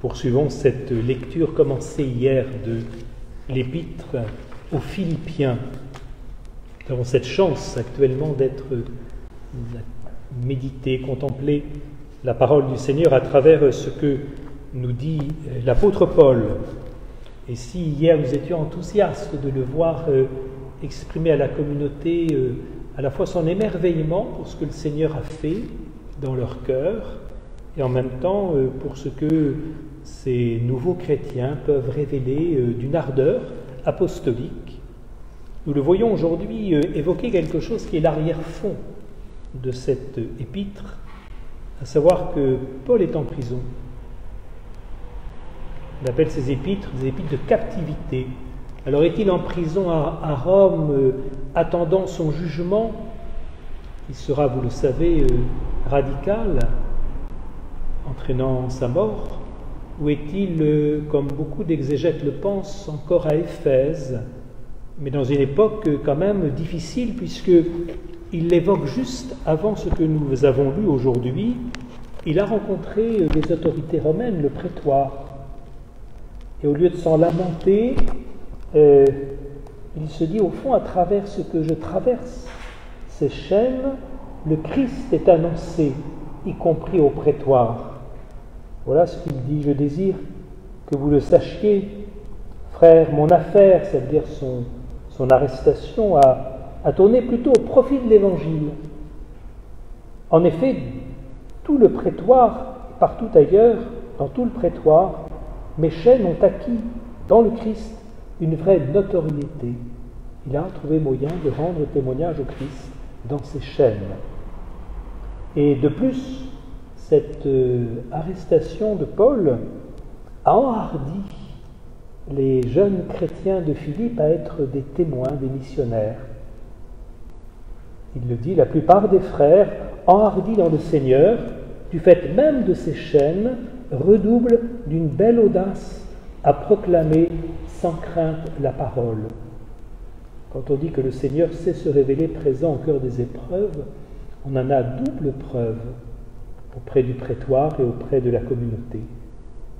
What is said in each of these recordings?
Poursuivons cette lecture commencée hier de l'épître aux Philippiens. Nous avons cette chance actuellement d'être méditer, contempler la parole du Seigneur à travers ce que nous dit l'apôtre Paul. Et si hier nous étions enthousiastes de le voir exprimer à la communauté à la fois son émerveillement pour ce que le Seigneur a fait dans leur cœur, et en même temps pour ce que ces nouveaux chrétiens peuvent révéler d'une ardeur apostolique. Nous le voyons aujourd'hui évoquer quelque chose qui est l'arrière-fond de cette épître, à savoir que Paul est en prison. On appelle ces épîtres des épîtres de captivité. Alors est-il en prison à Rome, attendant son jugement, qui sera, vous le savez, radical, entraînant sa mort, ou est-il, comme beaucoup d'exégètes le pensent, encore à Éphèse, mais dans une époque quand même difficile, puisqu'il l'évoque juste avant ce que nous avons lu aujourd'hui. Il a rencontré les autorités romaines, le prétoire, et au lieu de s'en lamenter, il se dit au fond, à travers ce que je traverse, ces chaînes, le Christ est annoncé, y compris au prétoire. Voilà ce qu'il dit: je désire que vous le sachiez, frère, mon affaire, c'est-à-dire son arrestation, a tourné plutôt au profit de l'Évangile. En effet, tout le prétoire, partout ailleurs, dans tout le prétoire, mes chaînes ont acquis dans le Christ une vraie notoriété. Il a trouvé moyen de rendre témoignage au Christ dans ses chaînes. Et de plus, cette arrestation de Paul a enhardi les jeunes chrétiens de Philippe à être des témoins, des missionnaires. Il le dit, la plupart des frères, enhardis dans le Seigneur, du fait même de ces chaînes, redoublent d'une belle audace à proclamer sans crainte la parole. Quand on dit que le Seigneur sait se révéler présent au cœur des épreuves, on en a double preuve auprès du prétoire et auprès de la communauté,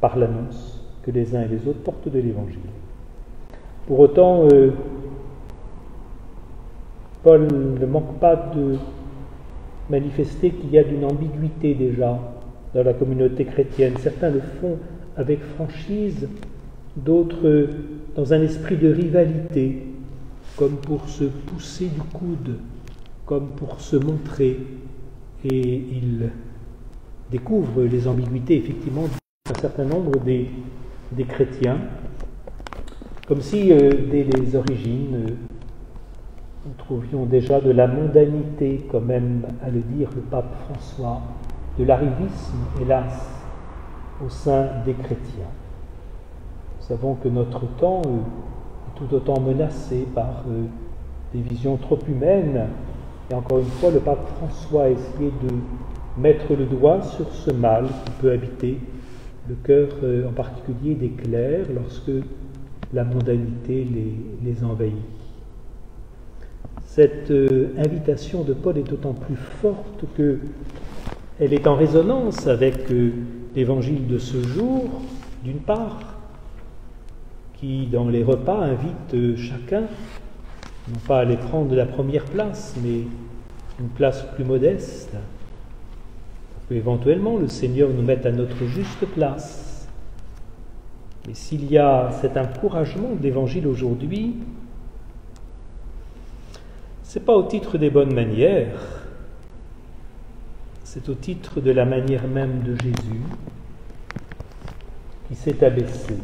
par l'annonce que les uns et les autres portent de l'Évangile. Pour autant, Paul ne manque pas de manifester qu'il y a d'une ambiguïté déjà dans la communauté chrétienne. Certains le font avec franchise, d'autres dans un esprit de rivalité, comme pour se pousser du coude, comme pour se montrer, et ils découvrent les ambiguïtés effectivement d'un certain nombre des chrétiens, comme si dès les origines nous trouvions déjà de la mondanité, comme aime à le dire le pape François, de l'arrivisme, hélas, au sein des chrétiens. Nous savons que notre temps est tout autant menacé par des visions trop humaines, et encore une fois, le pape François a essayé de mettre le doigt sur ce mal qui peut habiter le cœur, en particulier des clercs, lorsque la mondanité les envahit. Cette invitation de Paul est d'autant plus forte qu'elle est en résonance avec l'évangile de ce jour, d'une part, qui dans les repas invite chacun, non pas à aller prendre la première place, mais une place plus modeste, pour qu'éventuellement le Seigneur nous mette à notre juste place. Mais s'il y a cet encouragement de l'Évangile aujourd'hui, ce n'est pas au titre des bonnes manières, c'est au titre de la manière même de Jésus qui s'est abaissé.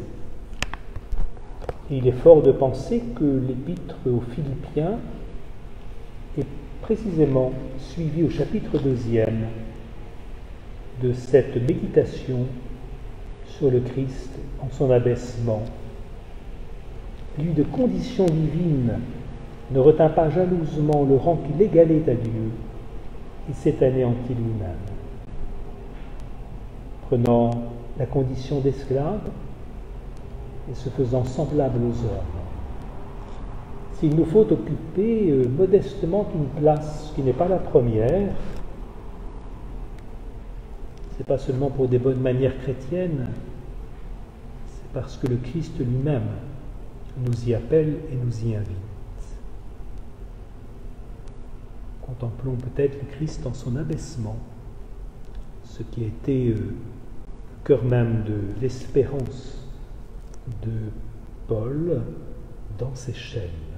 Et il est fort de penser que l'épître aux Philippiens est précisément suivi au chapitre 2e de cette méditation sur le Christ en son abaissement. Lui de condition divine ne retint pas jalousement le rang qu'il égalait à Dieu, il s'est anéanti lui-même, prenant la condition d'esclave et se faisant semblable aux hommes. S'il nous faut occuper modestement une place qui n'est pas la première, ce n'est pas seulement pour des bonnes manières chrétiennes, parce que le Christ lui-même nous y appelle et nous y invite. Contemplons peut-être le Christ en son abaissement, ce qui a été le cœur même de l'espérance de Paul dans ses chaînes.